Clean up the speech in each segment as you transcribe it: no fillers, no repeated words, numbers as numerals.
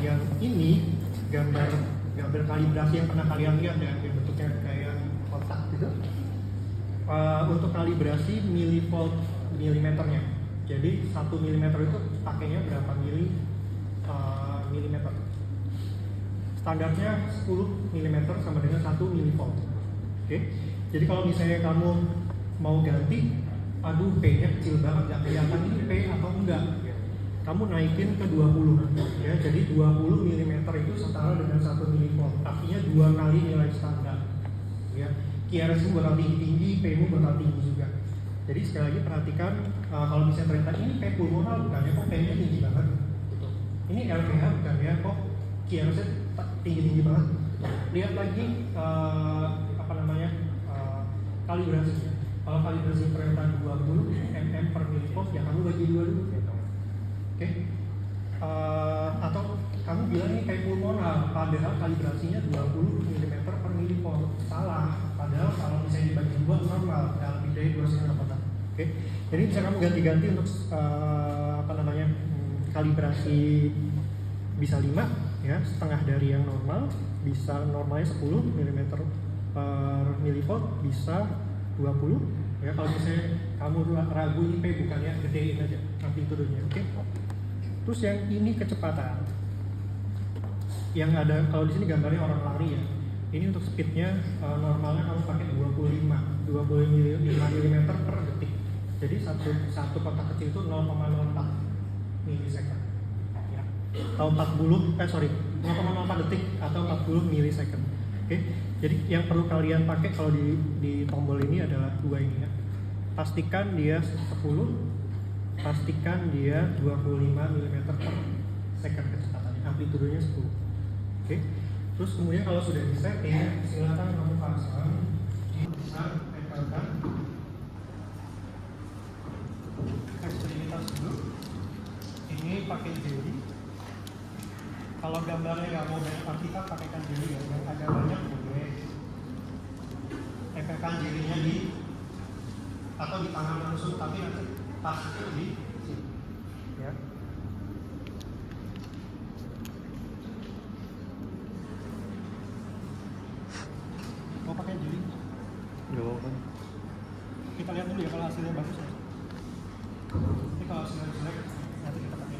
yang ini gambar kalibrasi yang pernah kalian lihat ya, yang bentuknya kayak kotak gitu. Untuk kalibrasi milivolt milimeternya. Jadi 1 milimeter itu pakainya berapa milimeter. Standarnya 10 mm sama dengan 1 milivolt. Oke. Jadi kalau misalnya kamu mau ganti, aduh P-nya kecil banget, nggak kelihatan ini P atau enggak. Kamu naikin ke 20 ya. Jadi 20 mm itu setara dengan 1 milivolt. Artinya 2 kali nilai standar. Ya. QRS bakal tinggi, P-mu bakal tinggi juga. Jadi sekali lagi perhatikan kalau misalnya ternyata ini P pulmonal bukan ya, kok P-nya tinggi banget gitu. Ini LVH bukan ya, kok QRS-nya tinggi banget. Lihat lagi kalibrasinya. Kalau kalibrasi ternyata 20 mm per milivolt, ya kamu bagi 2 dulu. Oke. Atau kamu bilang ini kayak pulmonal, padahal kalibrasinya 20 mm per milivolt. Salah. Padahal kalau misalnya dibagi 2 normal, lebih dari 2,5. Oke. Jadi bisa kamu ganti-ganti untuk kalibrasi bisa 5 ya, setengah dari yang normal, bisa normalnya 10 mm per milivolt, bisa 20 ya. Kalau misalnya kamu ragu ini P bukan ya, gedein aja amplitudenya. Oke. Terus yang ini kecepatan. Yang ada kalau di sini gambarnya orang lari ya. Ini untuk speednya normalnya kamu pakai 25 mm per detik. Jadi satu kotak kecil itu 0,04 milisecond. Ya. Atau 0,04 detik atau 40 milisecond. Oke. Jadi yang perlu kalian pakai kalau di tombol ini adalah 2 ini ya. Pastikan dia 10, pastikan dia 25 mm per second kecepatannya, amplitudenya 10. Oke. Terus kemudian kalau sudah di setting, silakan kamu pasang, bisa tempelkan ekstremitas dulu. Ini pakai jeli. Kalau gambarnya nggak mau banyak artikel, pakaikan jeli ya. Yang agak banyak boleh. Tempelkan jelinya di atau di tangan langsung, tapi nanti pasnya di sini. Ya. Mau pakai jeli? Nggak. Kita lihat dulu ya kalau hasilnya bagus ya. Tapi kalau hasilnya jelek, nanti kita pakai.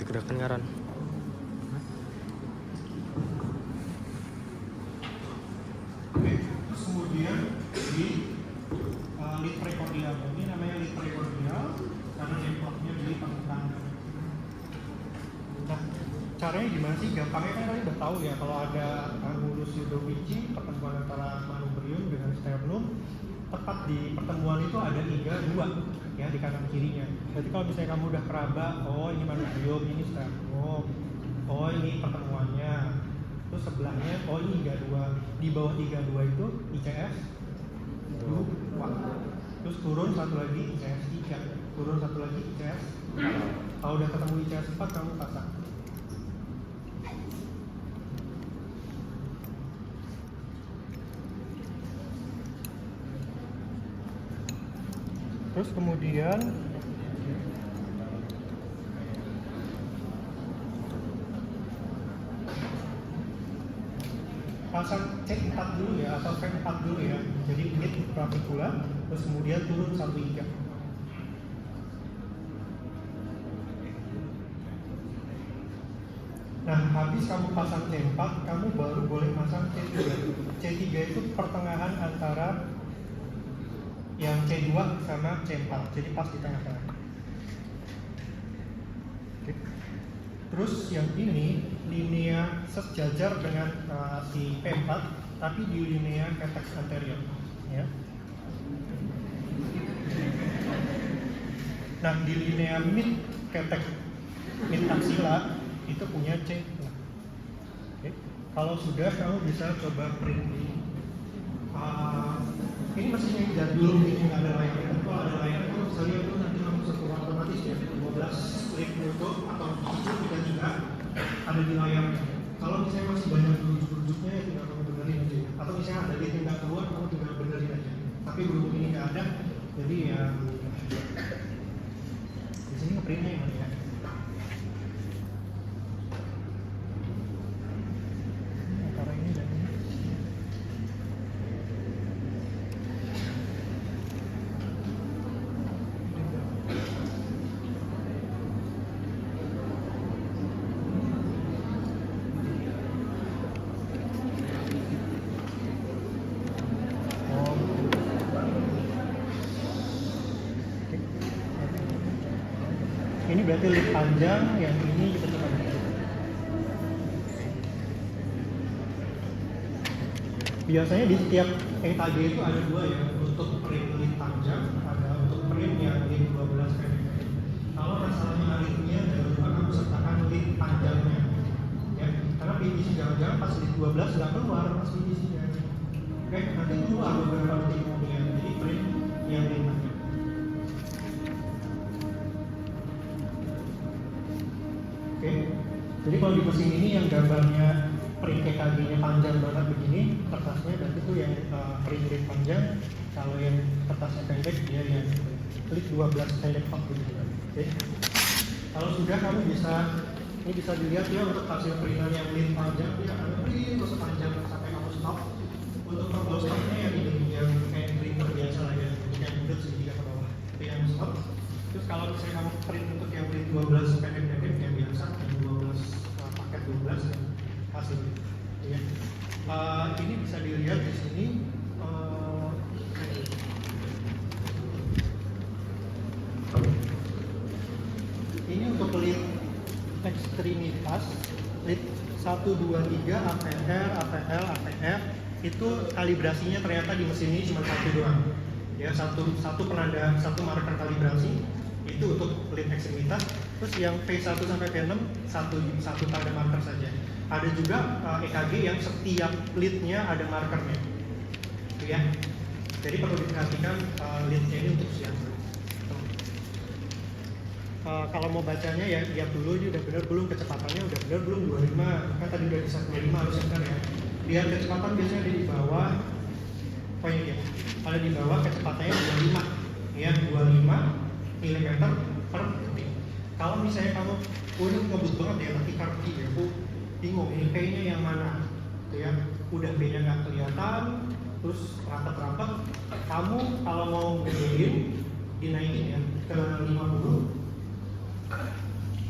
Gerakan ngaran. Oke, terus kemudian di lead precordial. Ini namanya lead precordial karena nemploknya di tangan. Nah, caranya gimana sih? Gampangnya kan kalian udah tahu ya, kalau ada angulus Ludovici, pertemuan antara manubrium dengan sternum, tepat di pertemuan itu ada iga 2 ya di kanan kirinya. Jadi kalau misalnya kamu udah keraba, oh ini manubrium, ini sternum, oh ini pertemuannya. Terus sebelahnya, oh ini iga 2. Di bawah iga 2 itu ICS 2. Terus turun satu lagi ICS 3. Turun satu lagi ICS 4. Kalau udah ketemu ICS 4, kamu pasang. Terus kemudian pasang C4 dulu ya, atau V4 dulu ya. Jadi mid clavicula, terus kemudian turun satu iga. Nah, habis kamu pasang C4, kamu baru boleh pasang C3. C3 itu pertengahan antara yang C2 sama C4, jadi pas di tengah-tengah. Oke. Terus yang ini linea sejajar dengan si P4, tapi di linea catex anterior. Ya. Nah, di linea mid catex mid axilla itu punya C. Oke. Kalau sudah, kamu bisa coba print ini mesinnya jadul, ini nggak ada layarnya. Kalau ada layarnya, kalau bisa lihat itu nanti kamu sesuai otomatis ya, 15 klik foto atau itu kita juga ada di layarnya. Kalau misalnya masih banyak rujuk-rujuknya, ya tinggal kamu benerin aja. Atau misalnya ada di tingkat keluar, kamu tinggal benerin aja. Tapi berhubung ini nggak ada, jadi ya printnya yang mana ya? Antara ini dan ini. Ini berarti lead panjang, yang ini kita coba. Biasanya di setiap EKG itu ada dua ya, untuk print lead panjang, ada untuk print yang lead 12 pendek. Kalau masalahnya leadnya, jangan lupa kamu sertakan lead panjangnya, ya. Karena PVC jangan-jangan pas lead 12 nggak keluar pas PVC-nya. Oke, nanti keluar beberapa detik kemudian, jadi print yang lead panjang. Oke, jadi kalau di mesin ini yang gambarnya print EKG-nya panjang banget begini, kertasnya berarti itu yang print lead panjang. Kalau yang kertasnya pendek, dia yang lead 12 pendek pak begitu. Oke, kalau sudah kamu bisa, ini bisa dilihat ya untuk hasil printan yang lead panjang, dia akan print terus panjang sampai kamu stop. Untuk tombol stopnya yang ini yang kayak printer biasa lah ya, yang bulat segitiga ke bawah, itu yang stop. Terus kalau misalnya kamu print untuk yang lead 12 pendek-pendek yang biasa, yang 12 paket 12 yang hasilnya, ya. Ini bisa dilihat di sini. Ini untuk lead ekstremitas, lead 1, 2, 3, APR, APL, APF itu kalibrasinya ternyata di mesin ini cuma satu doang. Ya, satu penanda, satu marker kalibrasi itu untuk lead ekstremitas. Terus yang P1 sampai P6 satu tanda marker saja. Ada juga EKG yang setiap leadnya ada markernya, ya. Jadi perlu diperhatikan leadnya ini untuk siapa. Kalau mau bacanya ya lihat dulu ini udah benar belum, kecepatannya udah benar belum 25, kan tadi udah bisa 25 harusnya kan ya. Lihat kecepatan biasanya ada di bawah, poinnya dia ada di bawah, kecepatannya 25 ya, 25 mm per detik. Kalau misalnya kamu udah ngebut banget ya, nanti kartu ya, aku bingung ini P-nya yang mana, gitu ya. Udah P-nya nggak kelihatan, terus rapat-rapat, kamu kalau mau gedein dinaikin ya ke 50,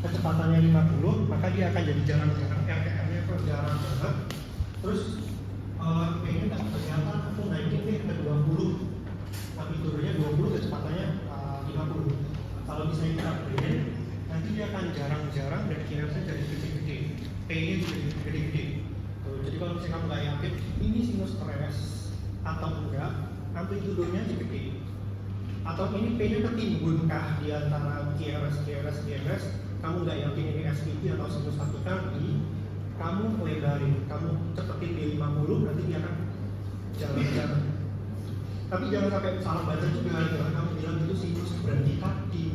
kecepatannya 50, maka dia akan jadi jarang-jarang, RPM-nya kok jarang banget. Terus P-nya nggak kelihatan, aku naikin deh ke 20, tapi turunnya 20, kecepatannya 50. Kalau misalnya kita print, nanti dia akan jarang-jarang dan kinerjanya jadi gede-gede, P-nya juga gede-gede. Jadi kalau misalnya kamu nggak yakin ini sinus stres atau enggak, amplitudenya gede, atau ini P-nya ketimbunkah di antara QRS, kamu nggak yakin ini SPP atau sinus satu kali, kamu lebarin, kamu cepetin di 50, nanti dia akan jalan-jalan. Tapi jangan sampai salah baca juga, jangan kamu bilang itu sinus berhenti kaki.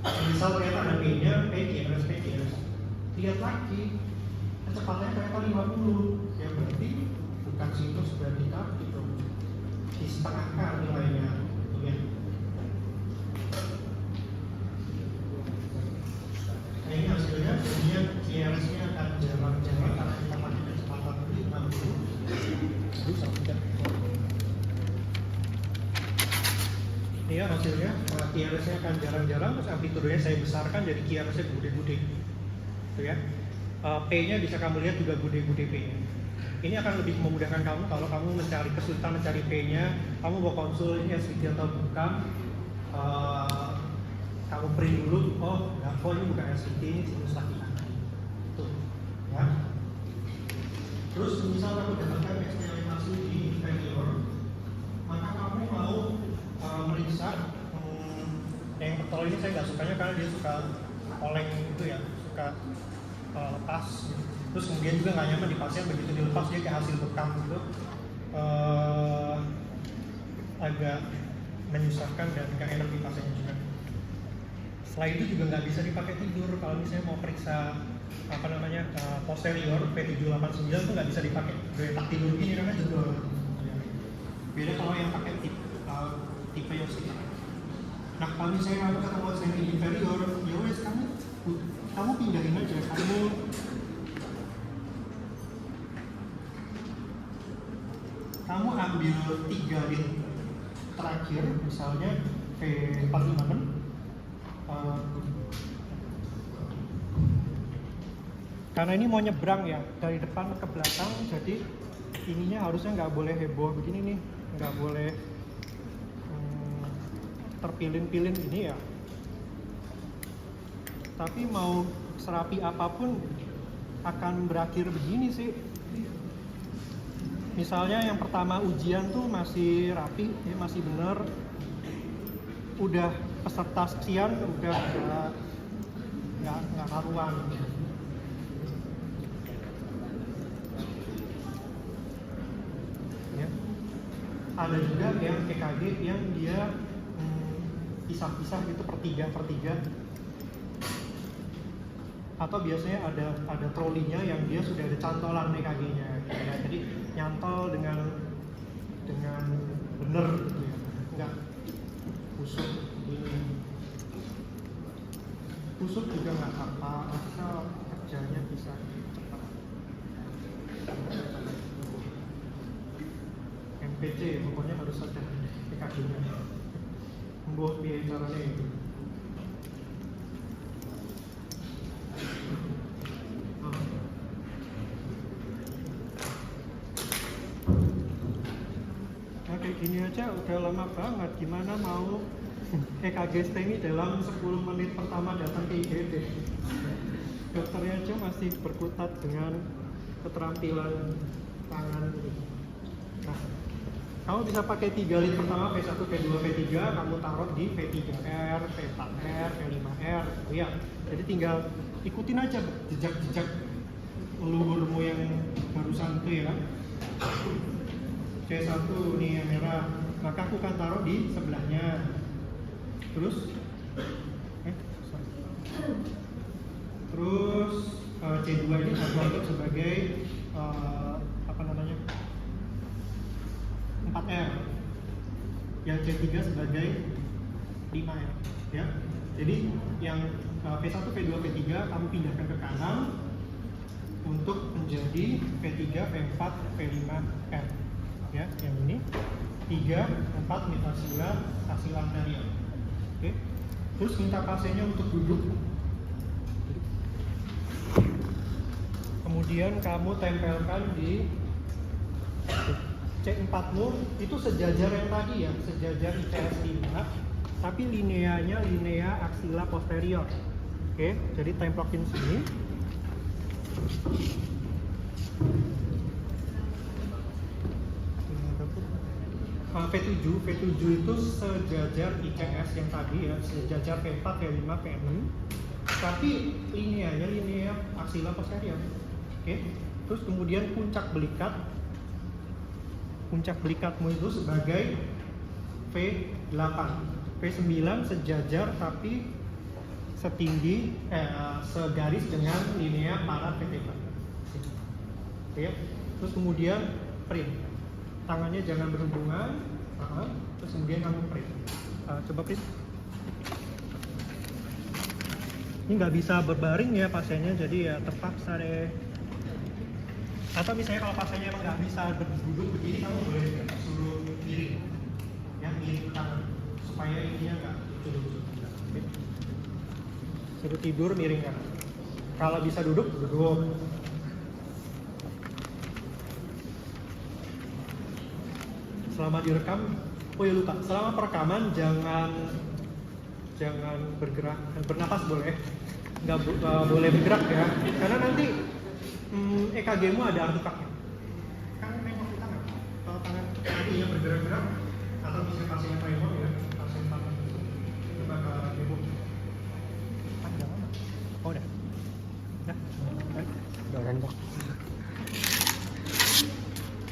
Misal ternyata ada P-nya, QRS. Lihat lagi, kecepatannya ternyata 50, ya berarti bukan sinus berhenti kaki, di setengah kali nilainya, ya. Nah ini hasilnya, jadinya QRS-nya akan jarang-jarang karena kita pakai kecepatan 50. Aduh, sampai. Ini ya hasilnya, QRS-nya akan jarang-jarang, terus amplitudenya saya besarkan jadi QRS-nya gede-gede, gitu ya. P-nya bisa kamu lihat juga gede-gede P-nya. Ini akan lebih memudahkan kamu kalau kamu kesulitan mencari P-nya, kamu mau konsul ini SVT atau bukan, kamu print dulu, oh nggak, kok ini bukan SVT, ini sinus laki kanan, tuh, ya. Terus misal kamu dapatkan eksperimentasi di failure, maka kamu mau meriksa yang betul ini saya nggak sukanya karena dia suka oleng itu ya, suka lepas gitu. Terus kemudian juga nggak nyaman di pasien, begitu dilepas dia kayak hasil bekam gitu, agak menyusahkan dan nggak enak di pasiennya juga. Selain itu juga nggak bisa dipakai tidur. Kalau misalnya mau periksa posterior P789 itu nggak bisa dipakai tak tidur gini karena jebol. Beda kalau yang pakai tipe Yosita. Nah kalau misalnya kamu ketemu semi inferior, ya wes kamu pindahin aja, kamu ambil 3 lead terakhir, misalnya V456, karena ini mau nyebrang ya dari depan ke belakang, jadi ininya harusnya nggak boleh heboh begini nih, nggak boleh terpilin-pilin ini ya. Tapi mau serapi apapun akan berakhir begini sih. Misalnya yang pertama ujian tuh masih rapi, ya masih bener. Udah peserta sekian udah nggak karuan. Ya. Ada juga yang EKG yang dia pisah-pisah gitu per tiga, atau biasanya ada trolinya yang dia sudah ada cantolan EKG-nya ya. Jadi nyantol dengan bener gitu ya, nggak kusut ini. Kusut juga nggak apa, asal kerjanya bisa cepat. MPC pokoknya harus ada EKG-nya. Membuat biaya caranya itu. Nah kayak gini aja udah lama banget, gimana mau EKG STEMI dalam 10 menit pertama datang ke IGD. Dokternya aja masih berkutat dengan keterampilan tangan. Nah, kamu bisa pakai 3 lead pertama, V1, V2, V3, kamu taruh di V3R, V4R, V5R, oh ya. Jadi tinggal ikutin aja jejak-jejak leluhurmu yang barusan itu ya kan. C1 nih yang merah, maka aku akan taruh di sebelahnya. Terus C2 ini aku anggap sebagai apa namanya, 4R, yang C3 sebagai 5R ya. Jadi yang V1, V2, V3 kamu pindahkan ke kanan untuk menjadi V3, V4, V5R ya. Yang ini 3, 4 metasila aksilantaria. Oke. Terus minta pasiennya untuk duduk. Kemudian kamu tempelkan di C4-mu itu sejajar yang tadi ya, sejajar ICS 5, tapi lineanya linea aksila posterior. Oke, jadi templokin sini. V7 itu sejajar ICS yang tadi ya, sejajar V4, V5, V6, tapi lineanya linea aksila posterior. Oke, terus kemudian puncak belikatmu itu sebagai V8, V9 sejajar tapi setinggi segaris dengan linea para V3. Oke, terus kemudian print, tangannya jangan berhubungan, terus kemudian kamu print. Coba print. Ini nggak bisa berbaring ya pasiennya, jadi ya terpaksa deh. Atau misalnya kalau pasiennya emang nggak bisa duduk begini, kamu boleh suruh miring, ya miring tangan supaya ininya nggak duduk. Okay. Suruh tidur miring kan. Kalau bisa duduk. Selama direkam, oh ya lupa, selama perekaman jangan bergerak, bernapas boleh, nggak boleh bergerak ya, karena nanti EKG-mu ada artefaknya. Kan nengok kita nggak? Kalau tangan kakinya bergerak-gerak, atau bisa pasiennya tremor ya, pasien tangan itu coba ke ibu. Ada mana? Oh udah. Udah dok.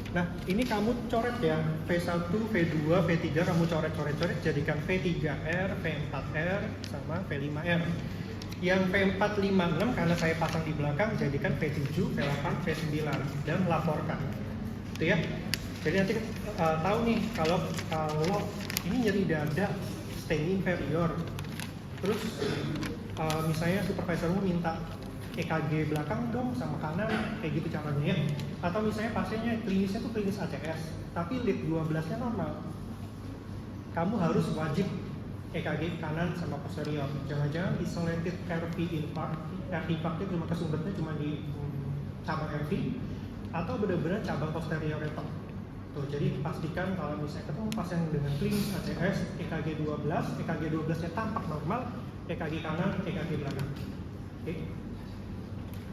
Nah ini kamu coret ya, V1, V2, V3 kamu coret-coret, jadikan V3R, V4R, sama V5R. Yang V456 karena saya pasang di belakang, jadikan V7, V8, V9 dan laporkan. Itu ya. Jadi nanti tahu nih kalau ini nyeri dada STEMI inferior. Terus misalnya supervisormu minta EKG belakang dong sama kanan, kayak gitu caranya ya. Atau misalnya pasiennya klinisnya tuh klinis ACS, tapi lead 12-nya normal. Kamu harus wajib EKG kanan sama posterior. Jangan-jangan isolated RV infarct, RV infarct cuma kesumbernya cuma di cabang RV, atau benar-benar cabang posterior itu. Tuh, jadi pastikan kalau misalnya ketemu pasien dengan klinis ACS, EKG 12, EKG 12-nya tampak normal, EKG kanan, EKG belakang. Oke.